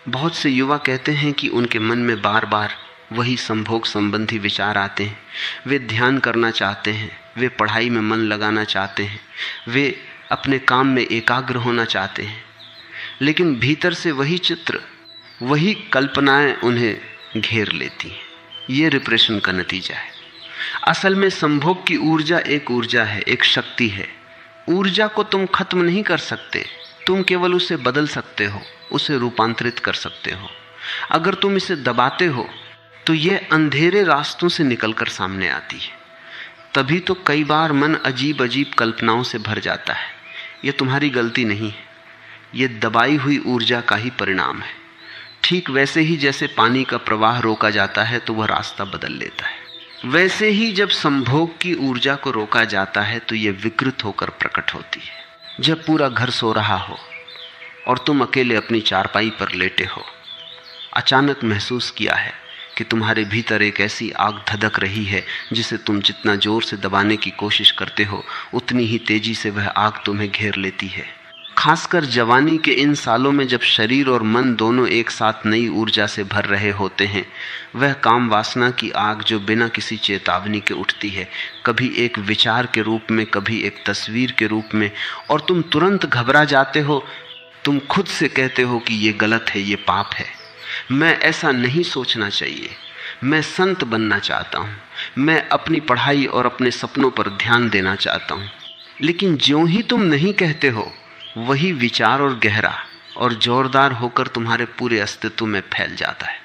बहुत से युवा कहते हैं कि उनके मन में बार बार वही संभोग संबंधी विचार आते हैं। वे ध्यान करना चाहते हैं, वे पढ़ाई में मन लगाना चाहते हैं, वे अपने काम में एकाग्र होना चाहते हैं, लेकिन भीतर से वही चित्र, वही कल्पनाएं उन्हें घेर लेती हैं। ये रिप्रेशन का नतीजा है। असल में संभोग की ऊर्जा एक ऊर्जा है, एक शक्ति है। ऊर्जा को तुम खत्म नहीं कर सकते, तुम केवल उसे बदल सकते हो, उसे रूपांतरित कर सकते हो। अगर तुम इसे दबाते हो तो यह अंधेरे रास्तों से निकलकर सामने आती है। तभी तो कई बार मन अजीब अजीब कल्पनाओं से भर जाता है। यह तुम्हारी गलती नहीं है, यह दबाई हुई ऊर्जा का ही परिणाम है। ठीक वैसे ही जैसे पानी का प्रवाह रोका जाता है तो वह रास्ता बदल लेता है, वैसे ही जब संभोग की ऊर्जा को रोका जाता है तो यह विकृत होकर प्रकट होती है। जब पूरा घर सो रहा हो और तुम अकेले अपनी चारपाई पर लेटे हो, अचानक महसूस किया है कि तुम्हारे भीतर एक ऐसी आग धधक रही है जिसे तुम जितना जोर से दबाने की कोशिश करते हो उतनी ही तेजी से वह आग तुम्हें घेर लेती है। खासकर जवानी के इन सालों में जब शरीर और मन दोनों एक साथ नई ऊर्जा से भर रहे होते हैं, वह काम वासना की आग जो बिना किसी चेतावनी के उठती है, कभी एक विचार के रूप में, कभी एक तस्वीर के रूप में, और तुम तुरंत घबरा जाते हो। तुम खुद से कहते हो कि ये गलत है, ये पाप है, मैं ऐसा नहीं सोचना चाहिए, मैं संत बनना चाहता हूँ, मैं अपनी पढ़ाई और अपने सपनों पर ध्यान देना चाहता हूँ। लेकिन ज्यों ही तुम नहीं कहते हो, वही विचार और गहरा और जोरदार होकर तुम्हारे पूरे अस्तित्व में फैल जाता है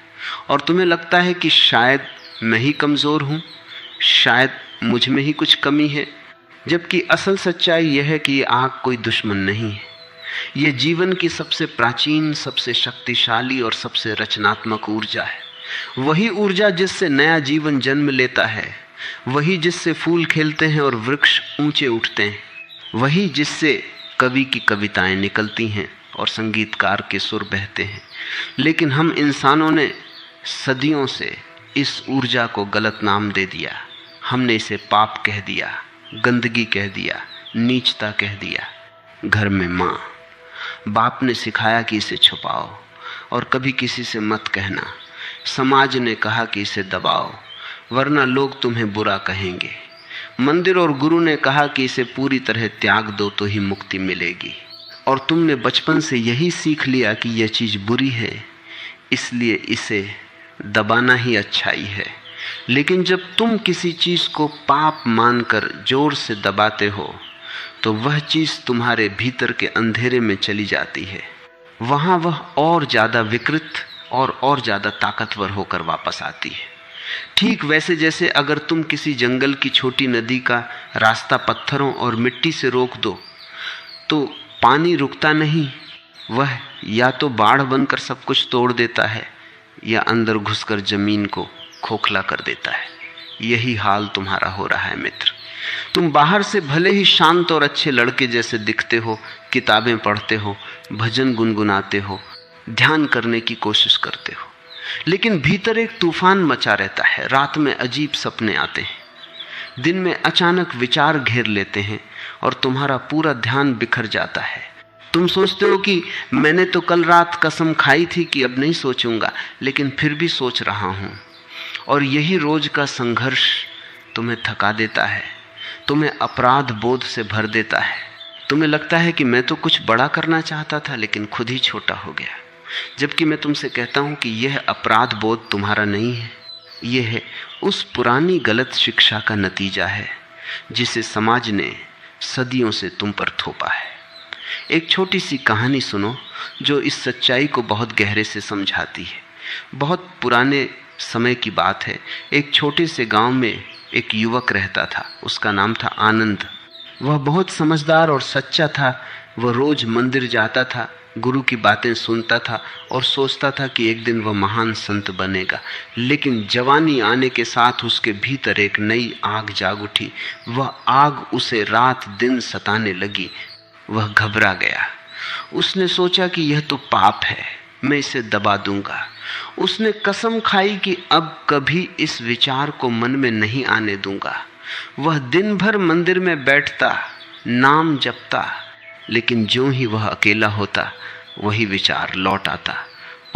और तुम्हें लगता है कि शायद मैं ही कमज़ोर हूँ, शायद मुझ में ही कुछ कमी है। जबकि असल सच्चाई यह है कि ये आग कोई दुश्मन नहीं है, ये जीवन की सबसे प्राचीन, सबसे शक्तिशाली और सबसे रचनात्मक ऊर्जा है। वही ऊर्जा जिससे नया जीवन जन्म लेता है, वही जिससे फूल खिलते हैं और वृक्ष ऊंचे उठते हैं, वही जिससे कवि की कविताएं निकलती हैं और संगीतकार के सुर बहते हैं। लेकिन हम इंसानों ने सदियों से इस ऊर्जा को गलत नाम दे दिया। हमने इसे पाप कह दिया, गंदगी कह दिया, नीचता कह दिया। घर में माँ बाप ने सिखाया कि इसे छुपाओ और कभी किसी से मत कहना। समाज ने कहा कि इसे दबाओ वरना लोग तुम्हें बुरा कहेंगे। मंदिर और गुरु ने कहा कि इसे पूरी तरह त्याग दो तो ही मुक्ति मिलेगी। और तुमने बचपन से यही सीख लिया कि यह चीज़ बुरी है, इसलिए इसे दबाना ही अच्छाई है। लेकिन जब तुम किसी चीज़ को पाप मानकर जोर से दबाते हो तो वह चीज़ तुम्हारे भीतर के अंधेरे में चली जाती है। वहाँ वह और ज़्यादा विकृत और ज़्यादा ताकतवर होकर वापस आती है। ठीक वैसे जैसे अगर तुम किसी जंगल की छोटी नदी का रास्ता पत्थरों और मिट्टी से रोक दो तो पानी रुकता नहीं, वह या तो बाढ़ बनकर सब कुछ तोड़ देता है या अंदर घुसकर जमीन को खोखला कर देता है। यही हाल तुम्हारा हो रहा है मित्र। तुम बाहर से भले ही शांत और अच्छे लड़के जैसे दिखते हो, किताबें पढ़ते हो, भजन गुनगुनाते हो, ध्यान करने की कोशिश करते हो, लेकिन भीतर एक तूफान मचा रहता है। रात में अजीब सपने आते हैं, दिन में अचानक विचार घेर लेते हैं और तुम्हारा पूरा ध्यान बिखर जाता है। तुम सोचते हो कि मैंने तो कल रात कसम खाई थी कि अब नहीं सोचूंगा, लेकिन फिर भी सोच रहा हूं। और यही रोज का संघर्ष तुम्हें थका देता है, तुम्हें अपराध बोध से भर देता है। तुम्हें लगता है कि मैं तो कुछ बड़ा करना चाहता था लेकिन खुद ही छोटा हो गया। जबकि मैं तुमसे कहता हूं कि यह अपराध बोध तुम्हारा नहीं है, यह है उस पुरानी गलत शिक्षा का नतीजा है जिसे समाज ने सदियों से तुम पर थोपा है। एक छोटी सी कहानी सुनो जो इस सच्चाई को बहुत गहरे से समझाती है। बहुत पुराने समय की बात है। एक छोटे से गांव में एक युवक रहता था, उसका नाम था आनंद। वह बहुत समझदार और सच्चा था। वह रोज मंदिर जाता था, गुरु की बातें सुनता था और सोचता था कि एक दिन वह महान संत बनेगा। लेकिन जवानी आने के साथ उसके भीतर एक नई आग जाग उठी। वह आग उसे रात दिन सताने लगी। वह घबरा गया। उसने सोचा कि यह तो पाप है, मैं इसे दबा दूंगा। उसने कसम खाई कि अब कभी इस विचार को मन में नहीं आने दूंगा। वह दिन भर मंदिर में बैठता, नाम जपता, लेकिन ज्यों ही वह अकेला होता वही विचार लौट आता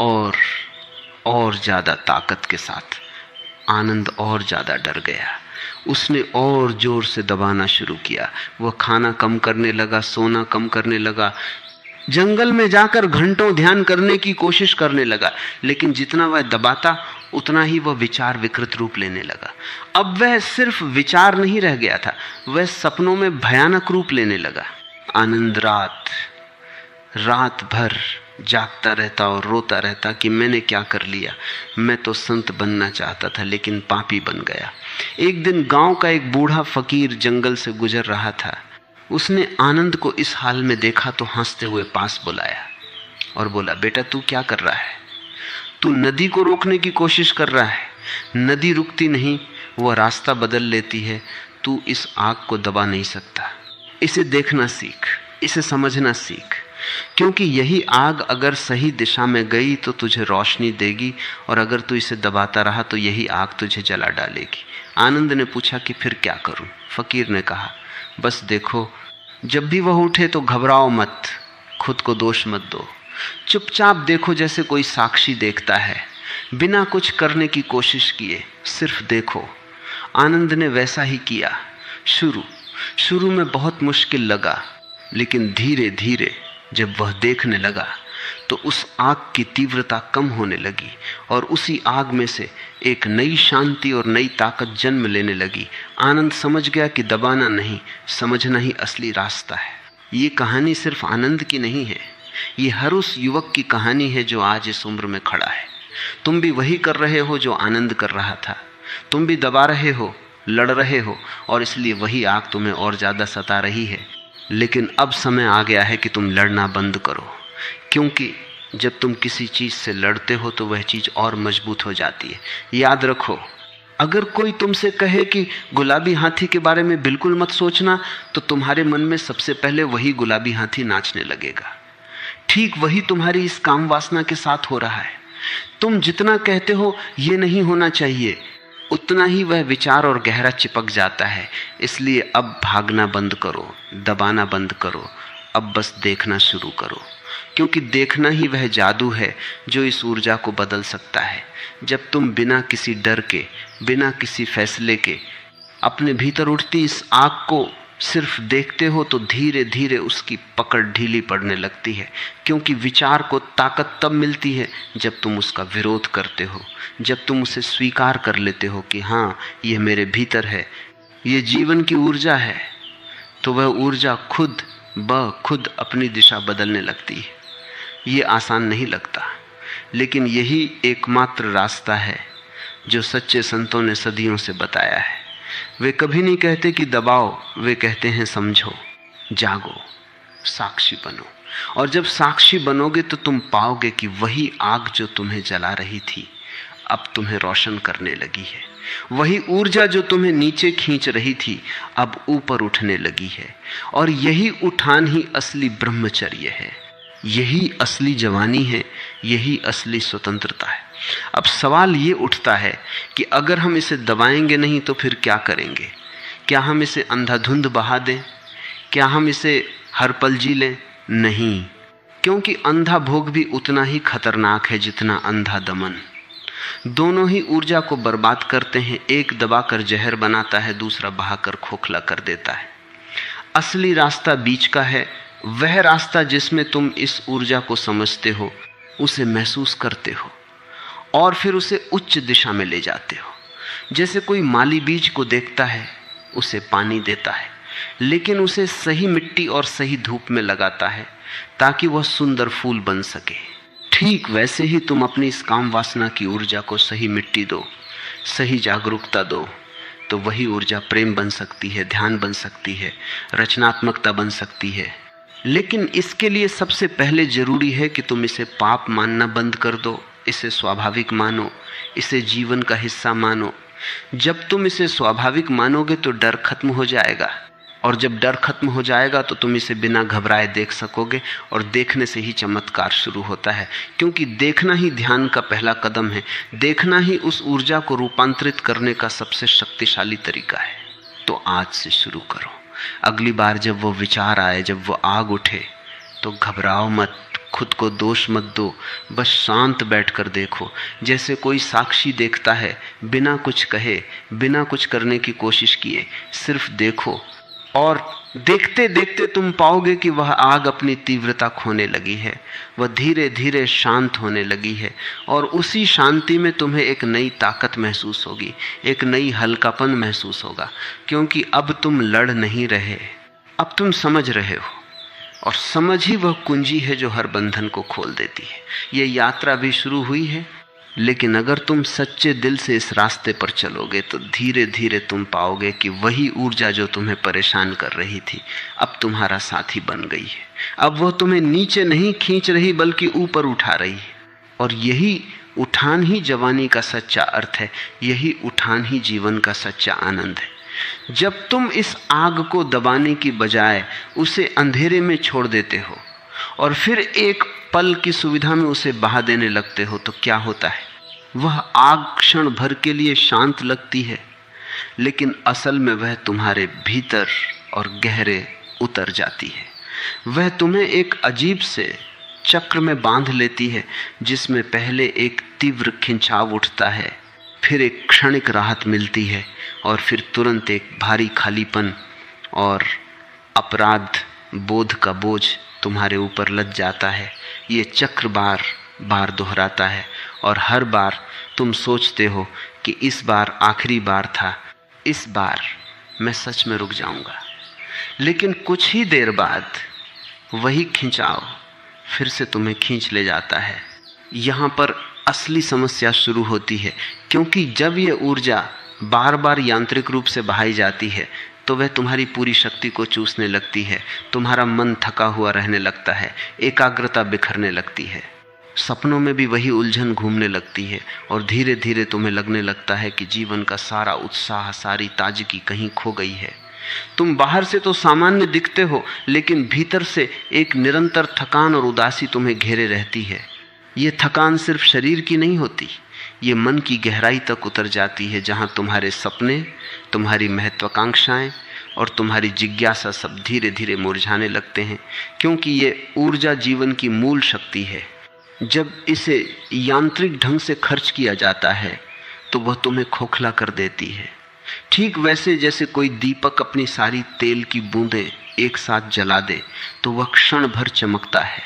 और ज्यादा ताकत के साथ आनंद और ज्यादा डर गया। उसने और जोर से दबाना शुरू किया। वह खाना कम करने लगा, सोना कम करने लगा, जंगल में जाकर घंटों ध्यान करने की कोशिश करने लगा। लेकिन जितना वह दबाता उतना ही वह विचार विकृत रूप लेने लगा। अब वह सिर्फ विचार नहीं रह गया था, वह सपनों में भयानक रूप लेने लगा। आनंद रात भर जागता रहता और रोता रहता कि मैंने क्या कर लिया। मैं तो संत बनना चाहता था लेकिन पापी बन गया। एक दिन गांव का एक बूढ़ा फकीर जंगल से गुजर रहा था। उसने आनंद को इस हाल में देखा तो हंसते हुए पास बुलाया और बोला, बेटा तू क्या कर रहा है? तू नदी को रोकने की कोशिश कर रहा है। नदी रुकती नहीं, वह रास्ता बदल लेती है। तू इस आग को दबा नहीं सकता। इसे देखना सीख, इसे समझना सीख, क्योंकि यही आग अगर सही दिशा में गई तो तुझे रोशनी देगी, और अगर तू इसे दबाता रहा तो यही आग तुझे जला डालेगी। आनंद ने पूछा कि फिर क्या करूं? फकीर ने कहा, बस देखो, जब भी वह उठे तो घबराओ मत, खुद को दोष मत दो, चुपचाप देखो जैसे कोई साक्षी देखता है, बिना कुछ करने की कोशिश किए सिर्फ देखो। आनंद ने वैसा ही किया। शुरू में बहुत मुश्किल लगा, लेकिन धीरे धीरे जब वह देखने लगा तो उस आग की तीव्रता कम होने लगी और उसी आग में से एक नई शांति और नई ताकत जन्म लेने लगी। आनंद समझ गया कि दबाना नहीं, समझना ही असली रास्ता है। ये कहानी सिर्फ आनंद की नहीं है, ये हर उस युवक की कहानी है जो आज इस उम्र में खड़ा है। तुम भी वही कर रहे हो जो आनंद कर रहा था। तुम भी दबा रहे हो, लड़ रहे हो, और इसलिए वही आग तुम्हें और ज्यादा सता रही है। लेकिन अब समय आ गया है कि तुम लड़ना बंद करो, क्योंकि जब तुम किसी चीज से लड़ते हो तो वह चीज और मजबूत हो जाती है। याद रखो, अगर कोई तुमसे कहे कि गुलाबी हाथी के बारे में बिल्कुल मत सोचना, तो तुम्हारे मन में सबसे पहले वही गुलाबी हाथी नाचने लगेगा। ठीक वही तुम्हारी इस काम वासना के साथ हो रहा है। तुम जितना कहते हो ये नहीं होना चाहिए, उतना ही वह विचार और गहरा चिपक जाता है। इसलिए अब भागना बंद करो, दबाना बंद करो, अब बस देखना शुरू करो, क्योंकि देखना ही वह जादू है जो इस ऊर्जा को बदल सकता है। जब तुम बिना किसी डर के, बिना किसी फैसले के अपने भीतर उठती इस आग को सिर्फ देखते हो तो धीरे धीरे उसकी पकड़ ढीली पड़ने लगती है। क्योंकि विचार को ताकत तब मिलती है जब तुम उसका विरोध करते हो, जब तुम उसे स्वीकार कर लेते हो कि हाँ, यह मेरे भीतर है, ये जीवन की ऊर्जा है, तो वह ऊर्जा खुद अपनी दिशा बदलने लगती है। ये आसान नहीं लगता, लेकिन यही एकमात्र रास्ता है जो सच्चे संतों ने सदियों से बताया है। वे कभी नहीं कहते कि दबाओ, वे कहते हैं समझो, जागो, साक्षी बनो। और जब साक्षी बनोगे तो तुम पाओगे कि वही आग जो तुम्हें जला रही थी अब तुम्हें रोशन करने लगी है। वही ऊर्जा जो तुम्हें नीचे खींच रही थी अब ऊपर उठने लगी है। और यही उठान ही असली ब्रह्मचर्य है, यही असली जवानी है, यही असली स्वतंत्रता है। अब सवाल ये उठता है कि अगर हम इसे दबाएंगे नहीं तो फिर क्या करेंगे? क्या हम इसे अंधाधुंध बहा दें? क्या हम इसे हर पल जी लें? नहीं, क्योंकि अंधा भोग भी उतना ही खतरनाक है जितना अंधा दमन। दोनों ही ऊर्जा को बर्बाद करते हैं। एक दबाकर जहर बनाता है, दूसरा बहाकर खोखला कर देता है। असली रास्ता बीच का है, वह रास्ता जिसमें तुम इस ऊर्जा को समझते हो, उसे महसूस करते हो और फिर उसे उच्च दिशा में ले जाते हो। जैसे कोई माली बीज को देखता है, उसे पानी देता है, लेकिन उसे सही मिट्टी और सही धूप में लगाता है ताकि वह सुंदर फूल बन सके। ठीक वैसे ही तुम अपनी इस काम वासना की ऊर्जा को सही मिट्टी दो, सही जागरूकता दो, तो वही ऊर्जा प्रेम बन सकती है, ध्यान बन सकती है, रचनात्मकता बन सकती है। लेकिन इसके लिए सबसे पहले जरूरी है कि तुम इसे पाप मानना बंद कर दो, इसे स्वाभाविक मानो, इसे जीवन का हिस्सा मानो। जब तुम इसे स्वाभाविक मानोगे तो डर खत्म हो जाएगा, और जब डर खत्म हो जाएगा तो तुम इसे बिना घबराए देख सकोगे, और देखने से ही चमत्कार शुरू होता है। क्योंकि देखना ही ध्यान का पहला कदम है, देखना ही उस ऊर्जा को रूपांतरित करने का सबसे शक्तिशाली तरीका है। तो आज से शुरू करो। अगली बार जब वो विचार आए, जब वो आग उठे, तो घबराओ मत, खुद को दोष मत दो, बस शांत बैठकर देखो, जैसे कोई साक्षी देखता है, बिना कुछ कहे, बिना कुछ करने की कोशिश किए, सिर्फ देखो। और देखते देखते तुम पाओगे कि वह आग अपनी तीव्रता खोने लगी है, वह धीरे धीरे शांत होने लगी है। और उसी शांति में तुम्हें एक नई ताकत महसूस होगी, एक नई हल्कापन महसूस होगा, क्योंकि अब तुम लड़ नहीं रहे, अब तुम समझ रहे हो। और समझ ही वह कुंजी है जो हर बंधन को खोल देती है। ये यात्रा भी शुरू हुई है, लेकिन अगर तुम सच्चे दिल से इस रास्ते पर चलोगे तो धीरे धीरे तुम पाओगे कि वही ऊर्जा जो तुम्हें परेशान कर रही थी अब तुम्हारा साथी बन गई है। अब वह तुम्हें नीचे नहीं खींच रही बल्कि ऊपर उठा रही है। और यही उठान ही जवानी का सच्चा अर्थ है, यही उठान ही जीवन का सच्चा आनंद है। जब तुम इस आग को दबाने की बजाय उसे अंधेरे में छोड़ देते हो और फिर एक पल की सुविधा में उसे बहा देने लगते हो तो क्या होता है? वह आग क्षण भर के लिए शांत लगती है, लेकिन असल में वह तुम्हारे भीतर और गहरे उतर जाती है। वह तुम्हें एक अजीब से चक्र में बांध लेती है, जिसमें पहले एक तीव्र खिंचाव उठता है, फिर एक क्षणिक राहत मिलती है और फिर तुरंत एक भारी खालीपन और अपराध बोध का बोझ तुम्हारे ऊपर लद जाता है। ये चक्र बार बार दोहराता है और हर बार तुम सोचते हो कि इस बार आखिरी बार था, इस बार मैं सच में रुक जाऊंगा। लेकिन कुछ ही देर बाद वही खिंचाव फिर से तुम्हें खींच ले जाता है। यहाँ पर असली समस्या शुरू होती है, क्योंकि जब ये ऊर्जा बार बार यांत्रिक रूप से बहाई जाती है तो वह तुम्हारी पूरी शक्ति को चूसने लगती है। तुम्हारा मन थका हुआ रहने लगता है, एकाग्रता बिखरने लगती है, सपनों में भी वही उलझन घूमने लगती है और धीरे धीरे तुम्हें लगने लगता है कि जीवन का सारा उत्साह, सारी ताजगी कहीं खो गई है। तुम बाहर से तो सामान्य दिखते हो, लेकिन भीतर से एक निरंतर थकान और उदासी तुम्हें घेरे रहती है। ये थकान सिर्फ शरीर की नहीं होती, ये मन की गहराई तक उतर जाती है, जहाँ तुम्हारे सपने, तुम्हारी महत्वाकांक्षाएं और तुम्हारी जिज्ञासा सब धीरे धीरे मुरझाने लगते हैं। क्योंकि ये ऊर्जा जीवन की मूल शक्ति है। जब इसे यांत्रिक ढंग से खर्च किया जाता है तो वह तुम्हें खोखला कर देती है, ठीक वैसे जैसे कोई दीपक अपनी सारी तेल की बूंदें एक साथ जला दे तो वह क्षण भर चमकता है,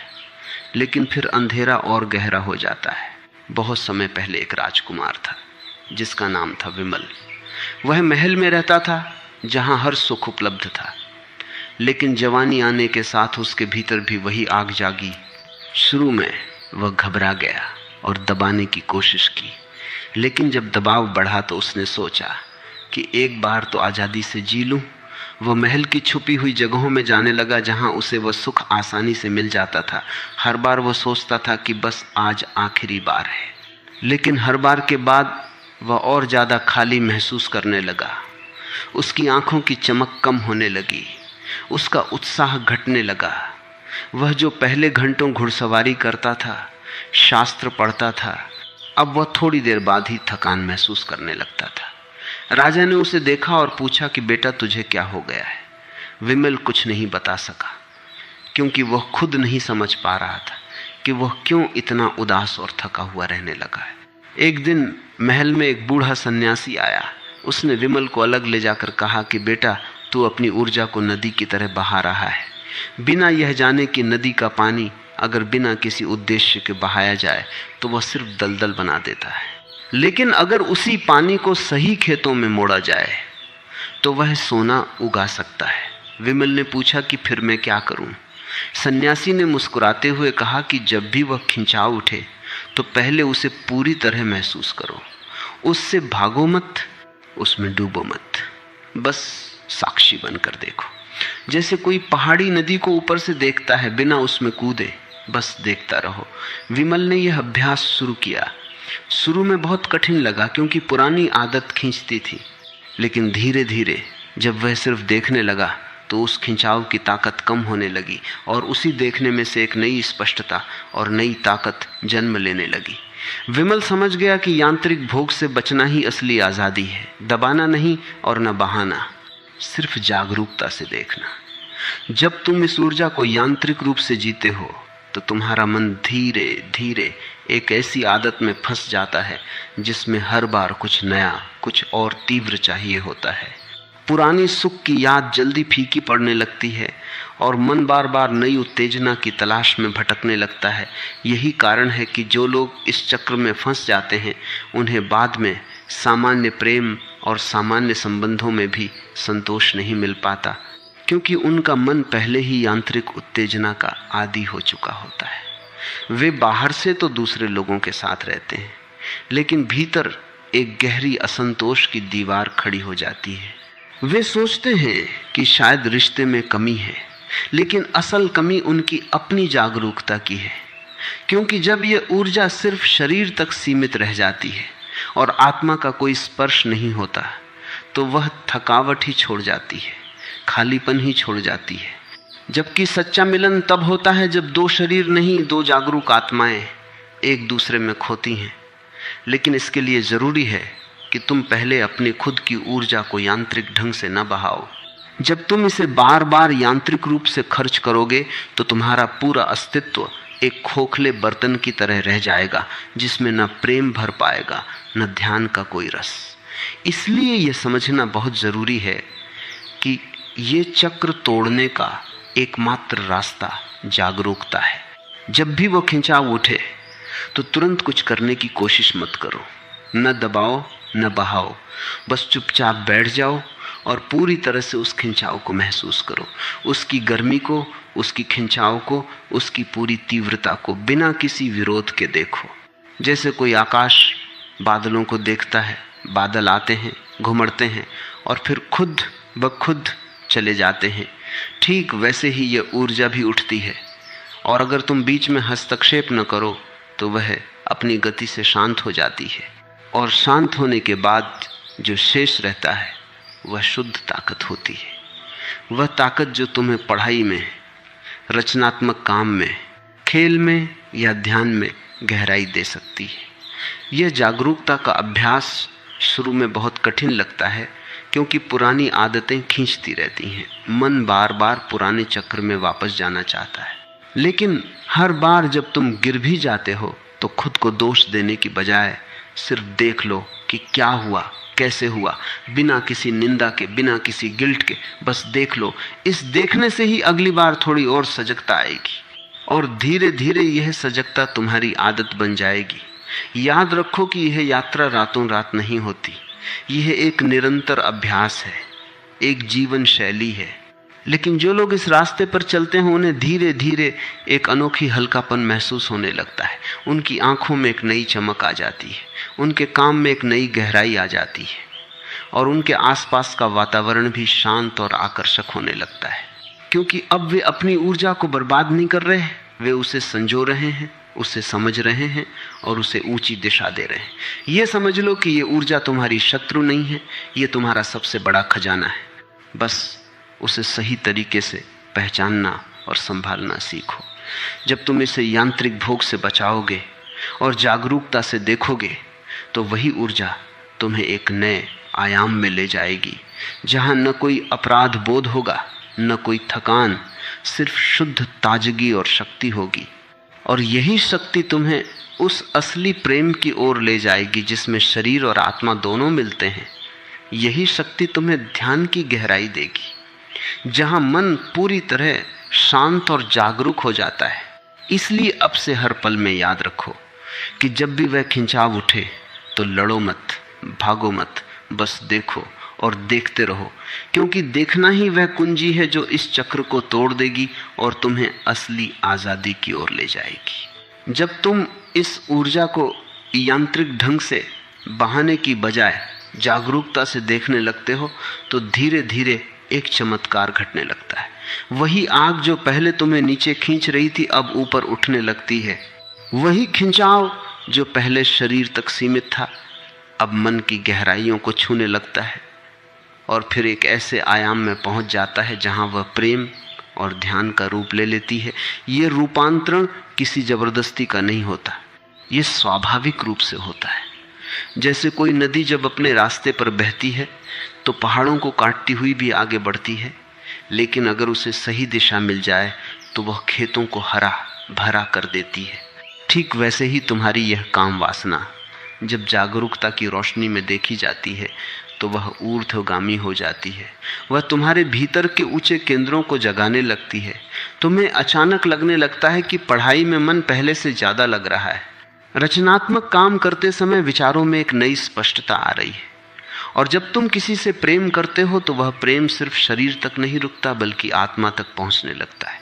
लेकिन फिर अंधेरा और गहरा हो जाता है। बहुत समय पहले एक राजकुमार था जिसका नाम था विमल। वह महल में रहता था जहां हर सुख उपलब्ध था, लेकिन जवानी आने के साथ उसके भीतर भी वही आग जागी। शुरू में वह घबरा गया और दबाने की कोशिश की, लेकिन जब दबाव बढ़ा तो उसने सोचा कि एक बार तो आज़ादी से जी लूं। वह महल की छुपी हुई जगहों में जाने लगा जहां उसे वह सुख आसानी से मिल जाता था। हर बार वह सोचता था कि बस आज आखिरी बार है, लेकिन हर बार के बाद वह और ज़्यादा खाली महसूस करने लगा। उसकी आंखों की चमक कम होने लगी, उसका उत्साह घटने लगा। वह जो पहले घंटों घुड़सवारी करता था, शास्त्र पढ़ता था, अब वह थोड़ी देर बाद ही थकान महसूस करने लगता था। राजा ने उसे देखा और पूछा कि बेटा तुझे क्या हो गया है? विमल कुछ नहीं बता सका, क्योंकि वह खुद नहीं समझ पा रहा था कि वह क्यों इतना उदास और थका हुआ रहने लगा है। एक दिन महल में एक बूढ़ा सन्यासी आया। उसने विमल को अलग ले जाकर कहा कि बेटा तू अपनी ऊर्जा को नदी की तरह बहा रहा है, बिना यह जाने कि नदी का पानी अगर बिना किसी उद्देश्य के बहाया जाए तो वह सिर्फ दलदल बना देता है, लेकिन अगर उसी पानी को सही खेतों में मोड़ा जाए तो वह सोना उगा सकता है। विमल ने पूछा कि फिर मैं क्या करूं? सन्यासी ने मुस्कुराते हुए कहा कि जब भी वह खिंचाव उठे तो पहले उसे पूरी तरह महसूस करो, उससे भागो मत, उसमें डूबो मत, बस साक्षी बनकर देखो। जैसे कोई पहाड़ी नदी को ऊपर से देखता है बिना उसमें कूदे, बस देखता रहो। विमल ने यह अभ्यास शुरू किया। शुरू में बहुत कठिन लगा क्योंकि पुरानी आदत खींचती थी, लेकिन धीरे धीरे जब वह सिर्फ देखने लगा तो उस खिंचाव की ताकत कम होने लगी और उसी देखने में से एक नई स्पष्टता और नई ताकत जन्म लेने लगी। विमल समझ गया कि यांत्रिक भोग से बचना ही असली आज़ादी है, दबाना नहीं और न बहाना, सिर्फ जागरूकता से देखना। जब तुम इस ऊर्जा को यांत्रिक रूप से जीते हो तो तुम्हारा मन धीरे धीरे एक ऐसी आदत में फंस जाता है जिसमें हर बार कुछ नया, कुछ और तीव्र चाहिए होता है। पुरानी सुख की याद जल्दी फीकी पड़ने लगती है और मन बार बार नई उत्तेजना की तलाश में भटकने लगता है। यही कारण है कि जो लोग इस चक्र में फंस जाते हैं उन्हें बाद में सामान्य प्रेम और सामान्य संबंधों में भी संतोष नहीं मिल पाता, क्योंकि उनका मन पहले ही यांत्रिक उत्तेजना का आदी हो चुका होता है। वे बाहर से तो दूसरे लोगों के साथ रहते हैं, लेकिन भीतर एक गहरी असंतोष की दीवार खड़ी हो जाती है। वे सोचते हैं कि शायद रिश्ते में कमी है, लेकिन असल कमी उनकी अपनी जागरूकता की है, क्योंकि जब यह ऊर्जा सिर्फ शरीर तक सीमित रह जाती है और आत्मा का कोई स्पर्श नहीं होता, तो वह थकावट ही छोड़ जाती है, खालीपन ही छोड़ जाती है। जबकि सच्चा मिलन तब होता है जब दो शरीर नहीं, दो जागरूक आत्माएं एक दूसरे में खोती हैं। लेकिन इसके लिए जरूरी है कि तुम पहले अपनी खुद की ऊर्जा को यांत्रिक ढंग से न बहाओ। जब तुम इसे बार बार यांत्रिक रूप से खर्च करोगे तो तुम्हारा पूरा अस्तित्व एक खोखले बर्तन की तरह रह जाएगा, जिसमें न प्रेम भर पाएगा, न ध्यान का कोई रस। इसलिए यह समझना बहुत जरूरी है कि ये चक्र तोड़ने का एकमात्र रास्ता जागरूकता है। जब भी वो खिंचाव उठे तो तुरंत कुछ करने की कोशिश मत करो, न दबाओ न बहाओ, बस चुपचाप बैठ जाओ और पूरी तरह से उस खिंचाव को महसूस करो, उसकी गर्मी को, उसकी खिंचाव को, उसकी पूरी तीव्रता को बिना किसी विरोध के देखो। जैसे कोई आकाश बादलों को देखता है, बादल आते हैं, घुमड़ते हैं और फिर खुद ब खुद चले जाते हैं, ठीक वैसे ही यह ऊर्जा भी उठती है। और अगर तुम बीच में हस्तक्षेप न करो तो वह अपनी गति से शांत हो जाती है, और शांत होने के बाद जो शेष रहता है वह शुद्ध ताकत होती है। वह ताकत जो तुम्हें पढ़ाई में, रचनात्मक काम में, खेल में या ध्यान में गहराई दे सकती है। यह जागरूकता का अभ्यास शुरू में बहुत कठिन लगता है, क्योंकि पुरानी आदतें खींचती रहती हैं। मन बार बार पुराने चक्र में वापस जाना चाहता है। लेकिन हर बार जब तुम गिर भी जाते हो तो खुद को दोष देने की बजाय सिर्फ देख लो कि क्या हुआ, कैसे हुआ, बिना किसी निंदा के, बिना किसी गिल्ट के, बस देख लो। इस देखने से ही अगली बार थोड़ी और सजगता आएगी और धीरे धीरे यह सजगता तुम्हारी आदत बन जाएगी। याद रखो कि यह यात्रा रातों रात नहीं होती, यह एक निरंतर अभ्यास है, एक जीवन शैली है। लेकिन जो लोग इस रास्ते पर चलते हैं उन्हें धीरे धीरे एक अनोखी हल्कापन महसूस होने लगता है। उनकी आंखों में एक नई चमक आ जाती है, उनके काम में एक नई गहराई आ जाती है और उनके आसपास का वातावरण भी शांत और आकर्षक होने लगता है, क्योंकि अब वे अपनी ऊर्जा को बर्बाद नहीं कर रहे, वे उसे संजो रहे हैं, उसे समझ रहे हैं और उसे ऊंची दिशा दे रहे हैं। ये समझ लो कि ये ऊर्जा तुम्हारी शत्रु नहीं है, ये तुम्हारा सबसे बड़ा खजाना है। बस उसे सही तरीके से पहचानना और संभालना सीखो। जब तुम इसे यांत्रिक भोग से बचाओगे और जागरूकता से देखोगे तो वही ऊर्जा तुम्हें एक नए आयाम में ले जाएगी, जहां न कोई अपराध बोध होगा, न कोई थकान, सिर्फ शुद्ध ताजगी और शक्ति होगी। और यही शक्ति तुम्हें उस असली प्रेम की ओर ले जाएगी जिसमें शरीर और आत्मा दोनों मिलते हैं। यही शक्ति तुम्हें ध्यान की गहराई देगी, जहां मन पूरी तरह शांत और जागरूक हो जाता है। इसलिए अब से हर पल में याद रखो कि जब भी वह खिंचाव उठे तो लड़ो मत, भागो मत, बस देखो और देखते रहो, क्योंकि देखना ही वह कुंजी है जो इस चक्र को तोड़ देगी और तुम्हें असली आज़ादी की ओर ले जाएगी। जब तुम इस ऊर्जा को यांत्रिक ढंग से बहाने की बजाय जागरूकता से देखने लगते हो तो धीरे धीरे एक चमत्कार घटने लगता है। वही आग जो पहले तुम्हें नीचे खींच रही थी अब ऊपर उठने लगती है। वही खिंचाव जो पहले शरीर तक सीमित था अब मन की गहराइयों को छूने लगता है और फिर एक ऐसे आयाम में पहुंच जाता है जहां वह प्रेम और ध्यान का रूप ले लेती है। ये रूपांतरण किसी जबरदस्ती का नहीं होता, ये स्वाभाविक रूप से होता है। जैसे कोई नदी जब अपने रास्ते पर बहती है तो पहाड़ों को काटती हुई भी आगे बढ़ती है, लेकिन अगर उसे सही दिशा मिल जाए तो वह खेतों को हरा भरा कर देती है। ठीक वैसे ही तुम्हारी यह काम वासना जब जागरूकता की रोशनी में देखी जाती है तो वह ऊर्ध्वगामी हो जाती है। वह तुम्हारे भीतर के ऊंचे केंद्रों को जगाने लगती है। तुम्हें अचानक लगने लगता है कि पढ़ाई में मन पहले से ज्यादा लग रहा है। रचनात्मक काम करते समय विचारों में एक नई स्पष्टता आ रही है। और जब तुम किसी से प्रेम करते हो तो वह प्रेम सिर्फ शरीर तक नहीं रुकता बल्कि आत्मा तक पहुंचने लगता है,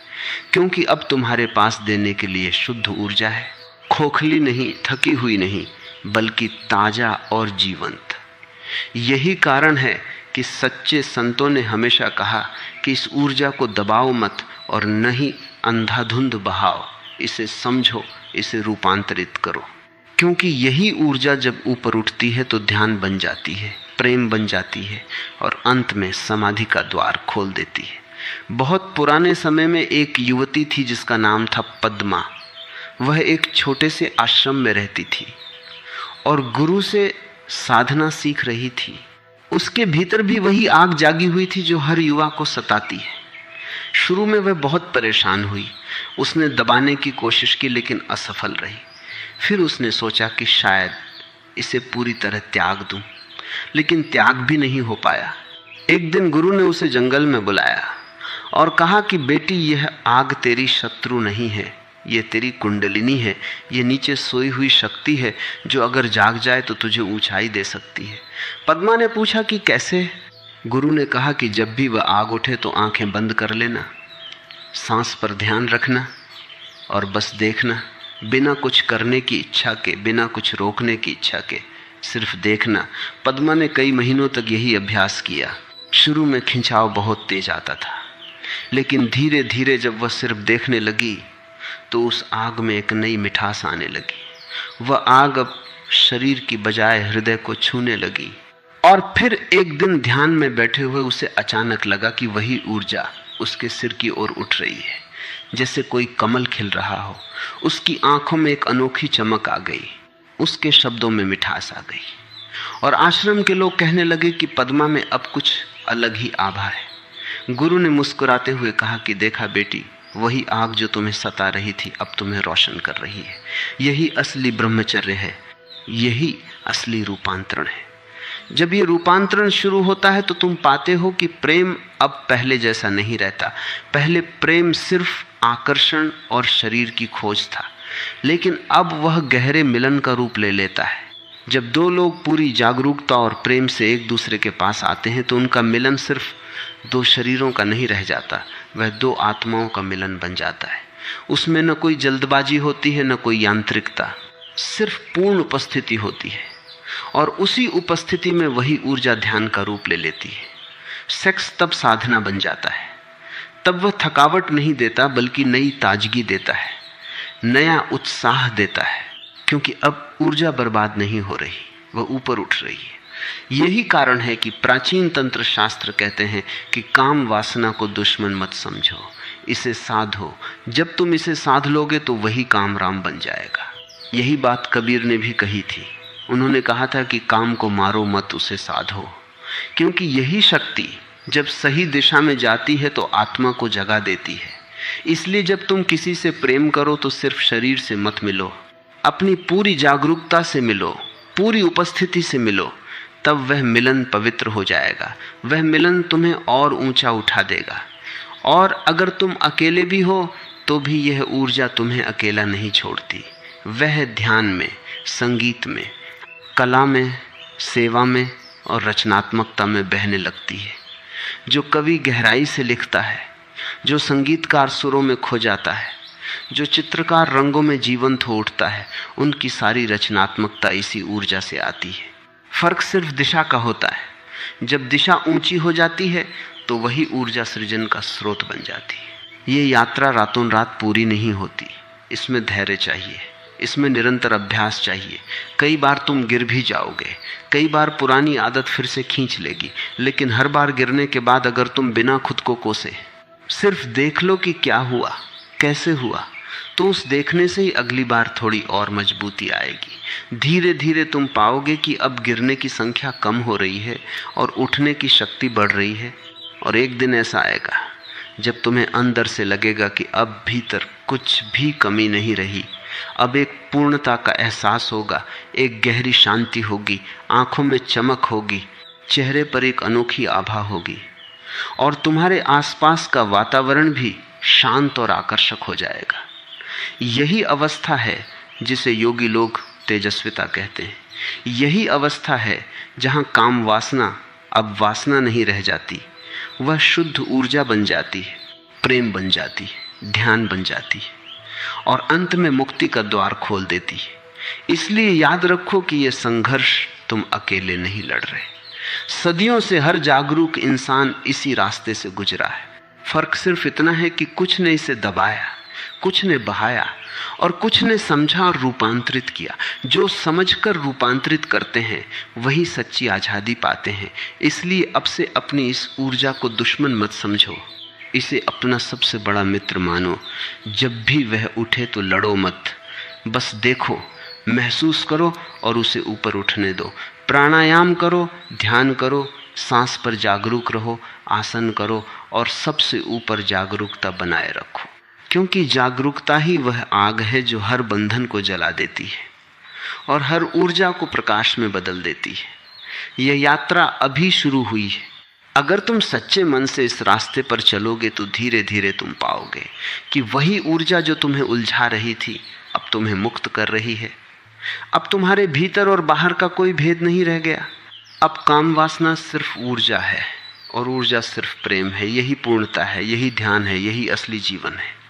क्योंकि अब तुम्हारे पास देने के लिए शुद्ध ऊर्जा है, खोखली नहीं, थकी हुई नहीं, बल्कि ताजा और जीवंत। यही कारण है कि सच्चे संतों ने हमेशा कहा कि इस ऊर्जा को दबाओ मत और न ही अंधाधुंध बहाओ, इसे समझो, इसे रूपांतरित करो। क्योंकि यही ऊर्जा जब ऊपर उठती है तो ध्यान बन जाती है, प्रेम बन जाती है और अंत में समाधि का द्वार खोल देती है। बहुत पुराने समय में एक युवती थी जिसका नाम था पद्मा। वह एक छोटे से आश्रम में रहती थी और गुरु से साधना सीख रही थी। उसके भीतर भी वही आग जागी हुई थी जो हर युवा को सताती है। शुरू में वह बहुत परेशान हुई। उसने दबाने की कोशिश की लेकिन असफल रही। फिर उसने सोचा कि शायद इसे पूरी तरह त्याग दूं, लेकिन त्याग भी नहीं हो पाया। एक दिन गुरु ने उसे जंगल में बुलाया और कहा कि बेटी, यह आग तेरी शत्रु नहीं है, ये तेरी कुंडलिनी है, ये नीचे सोई हुई शक्ति है जो अगर जाग जाए तो तुझे ऊंचाई दे सकती है। पद्मा ने पूछा कि कैसे? गुरु ने कहा कि जब भी वह आग उठे तो आंखें बंद कर लेना, सांस पर ध्यान रखना और बस देखना, बिना कुछ करने की इच्छा के, बिना कुछ रोकने की इच्छा के, सिर्फ देखना। पद्मा ने कई महीनों तक यही अभ्यास किया। शुरू में खिंचाव बहुत तेज आता था, लेकिन धीरे धीरे जब वह सिर्फ देखने लगी तो उस आग में एक नई मिठास आने लगी। वह आग अब शरीर की बजाय हृदय को छूने लगी। और फिर एक दिन ध्यान में बैठे हुए उसे अचानक लगा कि वही ऊर्जा उसके सिर की ओर उठ रही है, जैसे कोई कमल खिल रहा हो। उसकी आंखों में एक अनोखी चमक आ गई, उसके शब्दों में मिठास आ गई और आश्रम के लोग कहने लगे कि पद्मा में अब कुछ अलग ही आभा है। गुरु ने मुस्कुराते हुए कहा कि देखा बेटी, वही आग जो तुम्हें सता रही थी अब तुम्हें रोशन कर रही है। यही असली ब्रह्मचर्य है, यही असली रूपांतरण है। जब ये रूपांतरण शुरू होता है तो तुम पाते हो कि प्रेम अब पहले जैसा नहीं रहता। पहले प्रेम सिर्फ आकर्षण और शरीर की खोज था, लेकिन अब वह गहरे मिलन का रूप ले लेता है। जब दो लोग पूरी जागरूकता और प्रेम से एक दूसरे के पास आते हैं तो उनका मिलन सिर्फ दो शरीरों का नहीं रह जाता, वह दो आत्माओं का मिलन बन जाता है। उसमें न कोई जल्दबाजी होती है, न कोई यांत्रिकता, सिर्फ पूर्ण उपस्थिति होती है। और उसी उपस्थिति में वही ऊर्जा ध्यान का रूप ले लेती है। सेक्स तब साधना बन जाता है। तब वह थकावट नहीं देता बल्कि नई ताजगी देता है, नया उत्साह देता है, क्योंकि अब ऊर्जा बर्बाद नहीं हो रही, वह ऊपर उठ रही है। यही कारण है कि प्राचीन तंत्र शास्त्र कहते हैं कि काम वासना को दुश्मन मत समझो, इसे साधो। जब तुम इसे साध लोगे तो वही काम राम बन जाएगा। यही बात कबीर ने भी कही थी। उन्होंने कहा था कि काम को मारो मत, उसे साधो, क्योंकि यही शक्ति जब सही दिशा में जाती है तो आत्मा को जगा देती है। इसलिए जब तुम किसी से प्रेम करो तो सिर्फ शरीर से मत मिलो, अपनी पूरी जागरूकता से मिलो, पूरी उपस्थिति से मिलो। तब वह मिलन पवित्र हो जाएगा, वह मिलन तुम्हें और ऊंचा उठा देगा। और अगर तुम अकेले भी हो तो भी यह ऊर्जा तुम्हें अकेला नहीं छोड़ती। वह ध्यान में, संगीत में, कला में, सेवा में और रचनात्मकता में बहने लगती है। जो कवि गहराई से लिखता है, जो संगीतकार सुरों में खो जाता है, जो चित्रकार रंगों में जीवंत हो उठता है, उनकी सारी रचनात्मकता इसी ऊर्जा से आती है। फर्क सिर्फ दिशा का होता है। जब दिशा ऊंची हो जाती है तो वही ऊर्जा सृजन का स्रोत बन जाती है। ये यात्रा रातों रात पूरी नहीं होती, इसमें धैर्य चाहिए, इसमें निरंतर अभ्यास चाहिए। कई बार तुम गिर भी जाओगे, कई बार पुरानी आदत फिर से खींच लेगी, लेकिन हर बार गिरने के बाद अगर तुम बिना खुद को कोसे सिर्फ देख लो कि क्या हुआ, कैसे हुआ, तो उस देखने से ही अगली बार थोड़ी और मजबूती आएगी। धीरे धीरे तुम पाओगे कि अब गिरने की संख्या कम हो रही है और उठने की शक्ति बढ़ रही है। और एक दिन ऐसा आएगा जब तुम्हें अंदर से लगेगा कि अब भीतर कुछ भी कमी नहीं रही। अब एक पूर्णता का एहसास होगा, एक गहरी शांति होगी, आंखों में चमक होगी, चेहरे पर एक अनोखी आभा होगी और तुम्हारे आसपास का वातावरण भी शांत और आकर्षक हो जाएगा। यही अवस्था है जिसे योगी लोग तेजस्विता कहते हैं। यही अवस्था है जहां काम वासना अब वासना नहीं रह जाती, वह शुद्ध ऊर्जा बन जाती है, प्रेम बन जाती है, ध्यान बन जाती है और अंत में मुक्ति का द्वार खोल देती है। इसलिए याद रखो कि यह संघर्ष तुम अकेले नहीं लड़ रहे। सदियों से हर जागरूक इंसान इसी रास्ते से गुजरा है। फर्क सिर्फ इतना है कि कुछ ने इसे दबाया, कुछ ने बहाया और कुछ ने समझा और रूपांतरित किया। जो समझकर रूपांतरित करते हैं वही सच्ची आज़ादी पाते हैं। इसलिए अब से अपनी इस ऊर्जा को दुश्मन मत समझो, इसे अपना सबसे बड़ा मित्र मानो। जब भी वह उठे तो लड़ो मत, बस देखो, महसूस करो और उसे ऊपर उठने दो। प्राणायाम करो, ध्यान करो, सांस पर जागरूक रहो, आसन करो और सबसे ऊपर जागरूकता बनाए रखो, क्योंकि जागरूकता ही वह आग है जो हर बंधन को जला देती है और हर ऊर्जा को प्रकाश में बदल देती है। यह यात्रा अभी शुरू हुई है। अगर तुम सच्चे मन से इस रास्ते पर चलोगे तो धीरे धीरे तुम पाओगे कि वही ऊर्जा जो तुम्हें उलझा रही थी अब तुम्हें मुक्त कर रही है। अब तुम्हारे भीतर और बाहर का कोई भेद नहीं रह गया। अब काम वासना सिर्फ ऊर्जा है और ऊर्जा सिर्फ प्रेम है। यही पूर्णता है, यही ध्यान है, यही असली जीवन है।